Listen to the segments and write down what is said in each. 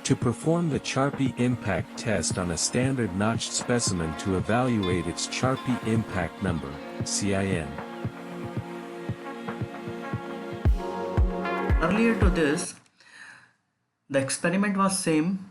To perform the Charpy impact test on a standard notched specimen to evaluate its Charpy impact number, CIN. Earlier to this, the experiment was same.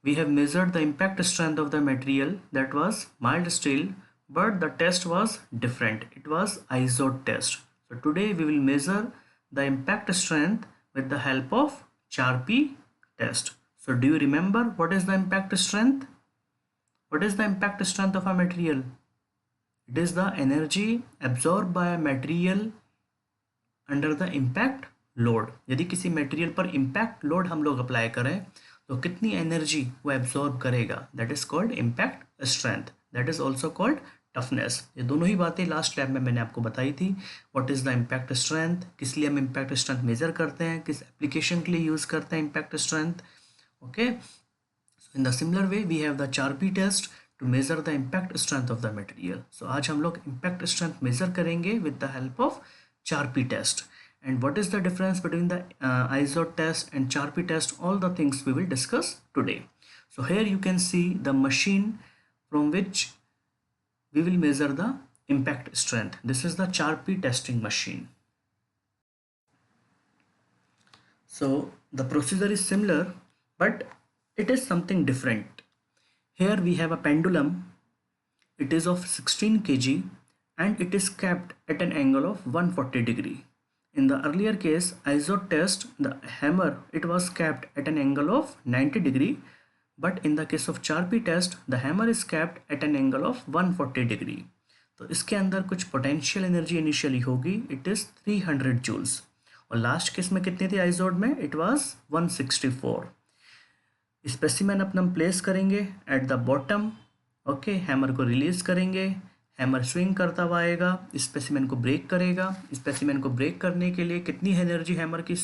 We have measured the impact strength of the material, that was mild steel, but the test was different. It was ISOT test. So today we will measure the impact strength with the help of Charpy test. So do you remember what is the impact strength? What is the impact strength of a material? It is the energy absorbed by a material under the impact load. यदि किसी material पर impact load हम लोग apply करें तो कितनी energy वो absorb करेगा, that is called impact strength. That is also called toughness. ये दोनों ही बातें लास्ट लैब में मैंने आपको बताई थी. What is the impact strength, किस लिए हम इम्पैक्ट स्ट्रेंथ मेजर करते हैं, किस एप्लीकेशन के लिए यूज करते हैं impact strength. Okay, in the similar way we have the Charpy test to measure the impact strength of the material. So आज हम लोग इम्पैक्ट स्ट्रेंथ मेजर करेंगे with the help of Charpy test. And what is the difference between the ISOT test and Charpy test? All the things we will discuss today. So here you can see the machine from which we will measure the impact strength. This is the Charpy testing machine. So the procedure is similar, but it is something different. Here we have a pendulum. It is of 16 kg and it is kept at an angle of 140 degree. In the earlier case, ISOT test, the hammer, it was kept at an angle of 90 degree, but in the case of Charpy test, the hammer is kept at an angle of 140 degree. तो इसके अंदर कुछ potential energy initially होगी, it is 300 joules, और last case में कितनी थी आइजोट में, इट वाज 164. स्पेसिमेन अपना हम प्लेस करेंगे at the bottom. Okay, hammer को रिलीज करेंगे, हैमर स्विंग करता हुआ आएगा, स्पेसिमेन को ब्रेक करेगा. स्पेसिमेन को ब्रेक करने के लिए कितनी एनर्जी हैमर की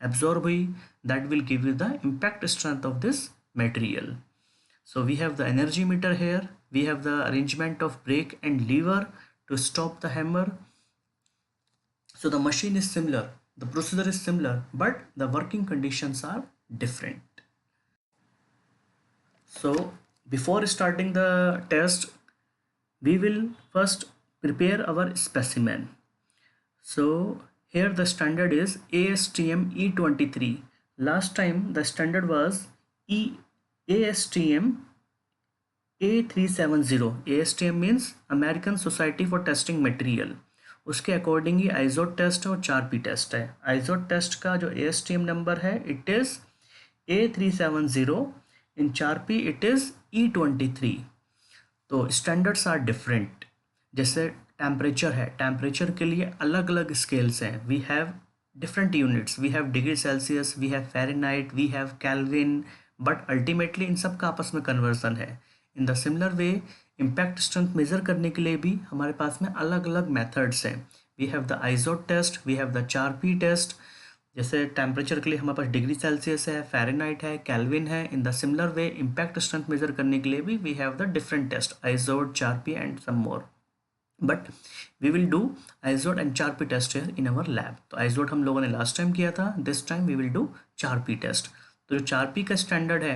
एब्जॉर्ब हुई, that will give you the impact strength of this material. So we have the energy meter here, we have the arrangement of brake and lever to stop the hammer. So the machine is similar, the procedure is similar, but the working conditions are different. So before starting the test, we will first prepare our specimen. So here the standard is ASTM E23. Last time the standard was ASTM A370. ASTM means American Society for Testing Material. उसके according ही Izod test और Charpy test है. Izod test का जो ASTM number है it is A370, in Charpy it is E23. तो standards are different. जैसे temperature है, टेम्परेचर के लिए अलग अलग स्केल्स हैं. We have different units, we have degree Celsius, we have Fahrenheit, we have Kelvin, but ultimately इन सब का आपस में कन्वर्जन है. In the similar way impact strength measure करने के लिए भी हमारे पास में अलग अलग मेथड्स हैं. We have the Izod test, we have the Charpy test. जैसे टेम्परेचर के लिए हमारे पास डिग्री सेल्सियस है, फ़ारेनहाइट है, केल्विन है. In the similar way impact strength measure करने के लिए भी we have the different test, Izod, Charpy and some more. But we will do Izod and Charpy test here in our lab. तो Izod हम लोगों ने last time किया था, this time we will do Charpy test. तो जो चारपी का स्टैंडर्ड है,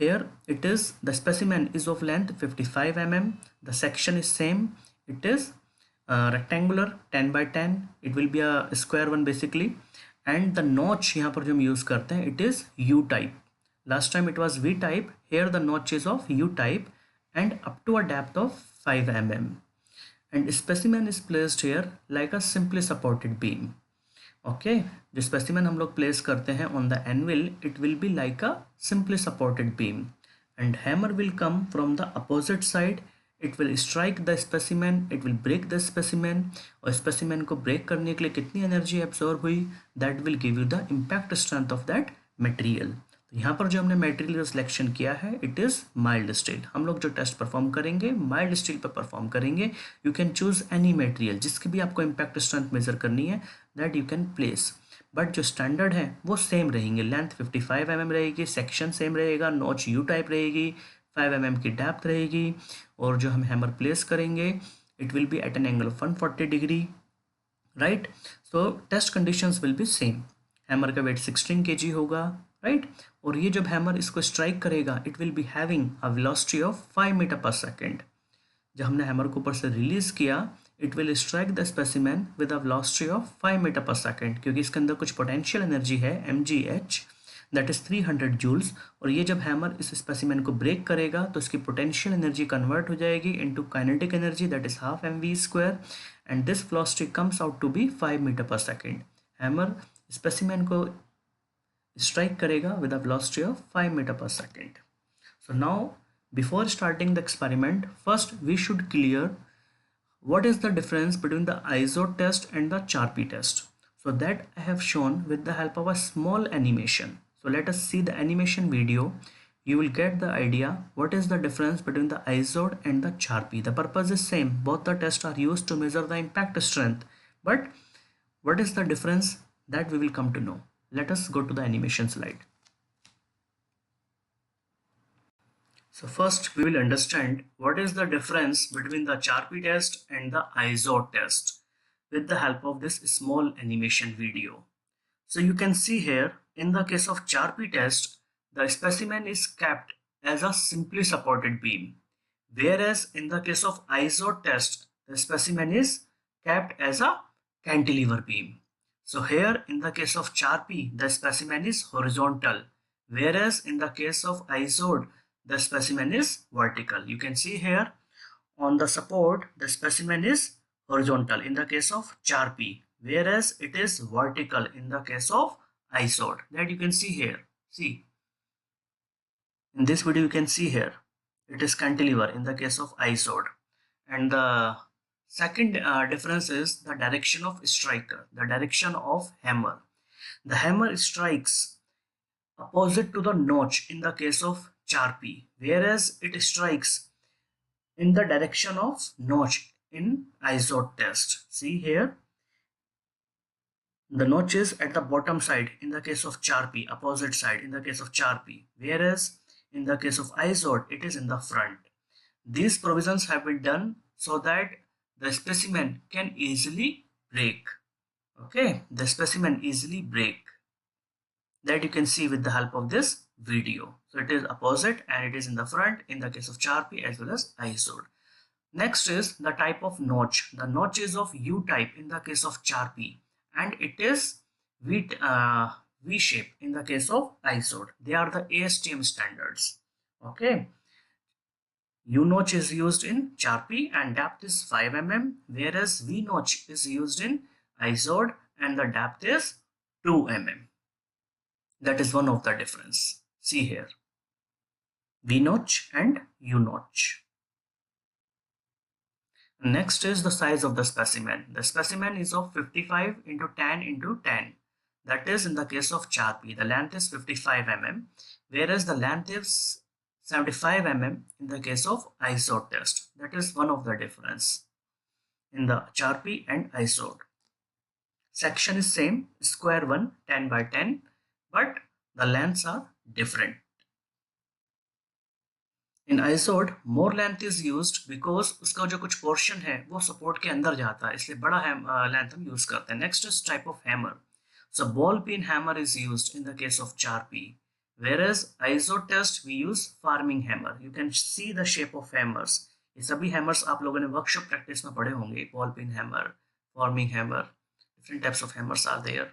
here it is the specimen is of length 55 mm, the section is same, it is rectangular 10 by 10, it will be a square one basically. And the notch यहाँ पर जो हम use करते हैं it is U type. Last time it was V type, here the notch is of U type and up to a depth of 5 mm. And specimen is placed here like a simply supported beam. Okay, जो specimen हम लोग place करते हैं on the anvil, it will be like a simply supported beam. And hammer will come from the opposite side, it will strike the specimen, it will break the specimen. और specimen को break करने के लिए कितनी energy absorb हुई, that will give you the impact strength of that material. तो यहाँ पर जो हमने मटेरियल सिलेक्शन किया है इट इज़ माइल्ड स्टील. हम लोग जो टेस्ट परफॉर्म करेंगे माइल्ड स्टील पर परफॉर्म करेंगे. You can choose any material, जिसकी भी आपको इम्पैक्ट स्ट्रेंथ मेजर करनी है that you can place. But जो स्टैंडर्ड है वो सेम रहेंगे. लेंथ 55 mm रहेगी, सेक्शन सेम रहेगा, नॉच यू टाइप रहेगी, 5 mm की डेप्थ रहेगी. और जो हम हैमर प्लेस करेंगे it will be at an angle of 140 degree, right. So test conditions will be same. Hammer का वेट 16 kg होगा, राइट। और ये जब हैमर इसको स्ट्राइक करेगा it will be having a velocity of 5 metre per second. जब हमने hammer को ऊपर से रिलीज किया it will strike the specimen with a velocity of 5 metre per second, क्योंकि इसके अंदर कुछ पोटेंशियल एनर्जी है mgh, दैट इज 300 जूल्स। और ये जब हैमर इस स्पेसिमेन को ब्रेक करेगा तो इसकी पोटेंशियल एनर्जी कन्वर्ट हो जाएगी into kinetic energy, that is half mv square, and this velocity comes out to be 5 metre per second. Hammer specimen को strike करेगा with a velocity of 5 meter per second. So now before starting the experiment, first we should clear what is the difference between the ISO test and the Charpy test. So that I have shown with the help of a small animation. So let us see the animation video. You will get the idea what is the difference between the ISO and the Charpy. The purpose is same. Both the tests are used to measure the impact strength. But what is the difference that we will come to know. Let us go to the animation slide. So first we will understand what is the difference between the Charpy test and the ISO test with the help of this small animation video. So you can see here in the case of Charpy test, the specimen is kept as a simply supported beam, whereas in the case of ISO test, the specimen is kept as a cantilever beam. So here in the case of Charpy, the specimen is horizontal, whereas in the case of ISOD, the specimen is vertical. You can see here on the support, the specimen is horizontal in the case of Charpy, whereas it is vertical in the case of ISOD. That you can see here. See, in this video you can see here, it is cantilever in the case of ISOD. And the second difference is the direction of striker, the direction of hammer. The hammer strikes opposite to the notch in the case of Charpy, whereas it strikes in the direction of notch in ISO test. See here, the notch is at the bottom side in the case of Charpy, opposite side in the case of Charpy, whereas in the case of ISO it is in the front. These provisions have been done so that the specimen can easily break. Okay, the specimen easily break. That you can see with the help of this video. So it is opposite and it is in the front in the case of Charpy as well as ISOD. Next is the type of notch. The notch is of U type in the case of Charpy and it is V shape in the case of ISOD. They are the ASTM standards. Okay. U notch is used in Charpy and depth is 5 mm, whereas V notch is used in ISOD and the depth is 2 mm. That is one of the difference. See here, V notch and U notch. Next is the size of the specimen. The specimen is of 55 into 10 into 10. That is in the case of Charpy. The length is 55 mm, whereas the length is 75 mm in the case of ISO test. That is one of the difference in the Charpy and ISO. Section is same, square 1, 10 by 10, but the lengths are different. In ISOD more length is used because उसका जो कुछ portion है वो support के अंदर जाता है, इसलिए बड़ा length हम use करते हैं. Next is type of hammer. So ball peen hammer is used in the case of Charpy, whereas ISO test we use farming hammer. You can see the shape of hammers. ये सभी hammers आप लोगों ने workshop practice में पढ़े होंगे. Ball peen hammer, farming hammer, different types of hammers are there.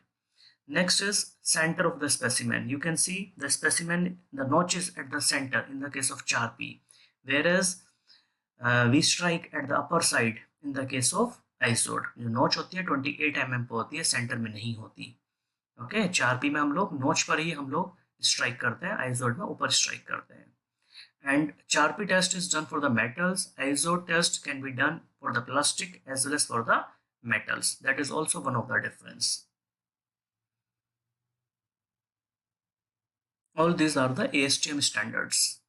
Next is center of the specimen. You can see the specimen, the notch is at the center in the case of Charpy, whereas we strike at the upper side in the case of ISOD. जो notch होती है 28 mm पर होती है, center में नहीं होती. Okay, Charpy में हम लोग notch पर ही हम लोग strike करते हैं, ISOD में ऊपर strike करते हैं. And Charpy test is done for the metals. ISO test can be done for the plastic as well as for the metals. That is also one of the difference. All these are the ASTM standards.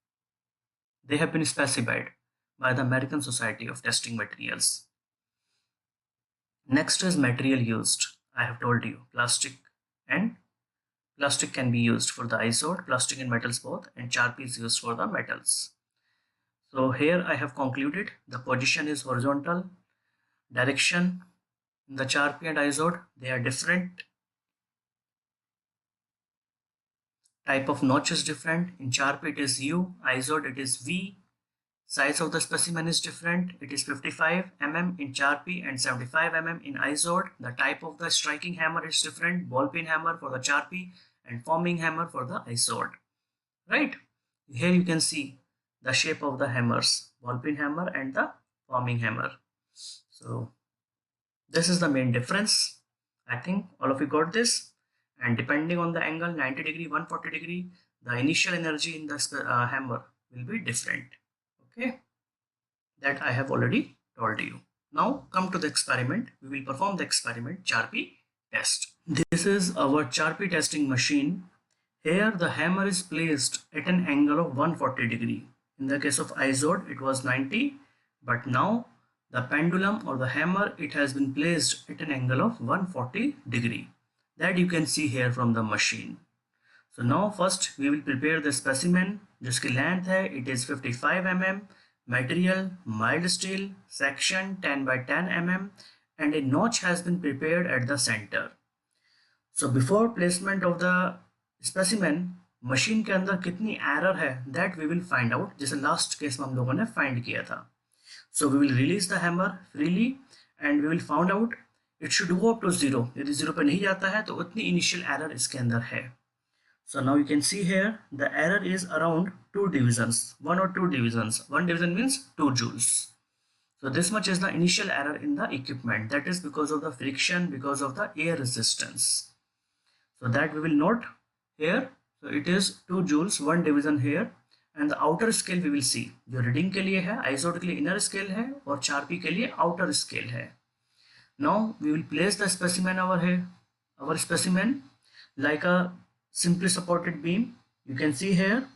They have been specified by the American Society of Testing Materials. Next is material used. I have told you plastic can be used for the ISOD, plastic and metals both, and Charpy is used for the metals. So here I have concluded the position is horizontal, direction in the Charpy and ISOD they are different. type of notch is different. In Charpy it is U, ISOT it is V. Size of the specimen is different. It is 55 mm in Charpy and 75 mm in ISOT. The type of the striking hammer is different. Ball peen hammer for the Charpy and forming hammer for the ISOT. Right? Here you can see the shape of the hammers, ball peen hammer and the forming hammer. So this is the main difference. I think all of you got this. And depending on the angle, 90 degree, 140 degree, the initial energy in the hammer will be different. Okay, that I have already told you. Now come to the experiment. We will perform the experiment Charpy test. This is our Charpy testing machine. Here the hammer is placed at an angle of 140 degree. In the case of ISOT it was 90, but now the pendulum or the hammer, it has been placed at an angle of 140 degree. That you can see here from the machine. So now first we will prepare the specimen जिसकी length है it is 55 mm, material mild steel, section 10 by 10 mm, and a notch has been prepared at the center. So before placement of the specimen, machine के अंदर कितनी error है that we will find out, जैसे last case में हम लोगों ने find किया था. So we will release the hammer freely and we will find out it should go up to 0. यदि 0 पे नहीं जाता है तो उतनी initial error इसके अंदर है. So now you can see here the error is around 2 divisions, 1 or 2 divisions. 1 division means 2 joules. So this much is the initial error in the equipment. That is because of the friction, because of the air resistance. So that we will note here. So it is 2 joules, 1 division here. And the outer scale we will see. जो reading के लिए है, ISOT के लिए inner scale है और Charpy के लिए outer scale है. Now we will place the specimen over here. Our specimen like a simply supported beam. You can see here.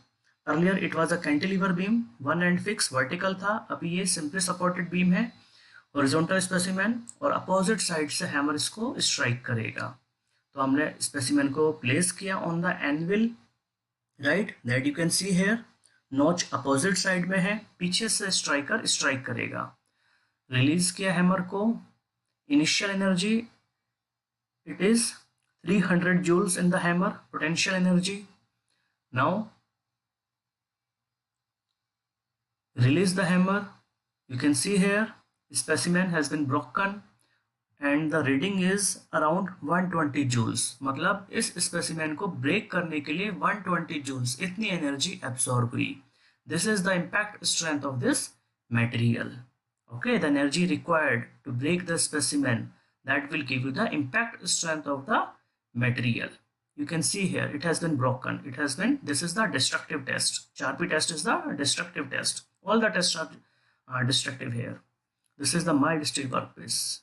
Earlier it was a cantilever beam, one end fixed vertical था. अभी ये simply supported beam है. Horizontal specimen और opposite side से hammer इसको strike करेगा. तो हमने specimen को place किया on the anvil. Right? That you can see here. Notch opposite side में है, पीछे से स्ट्राइकर स्ट्राइक करेगा. रिलीज किया हैमर को. Initial energy it is 300 joules in the hammer, potential energy. Now release the hammer. You can see here specimen has been broken and the reading is around 120 joules. मतलब इस specimen को break करने के लिए 120 joules इतनी energy absorb हुई. This is the impact strength of this material. Okay, the energy required to break the specimen, that will give you the impact strength of the material. You can see here it has been broken. It has been, this is the destructive test. Charpy test is the destructive test. All the tests are destructive here. This is the mild steel workpiece.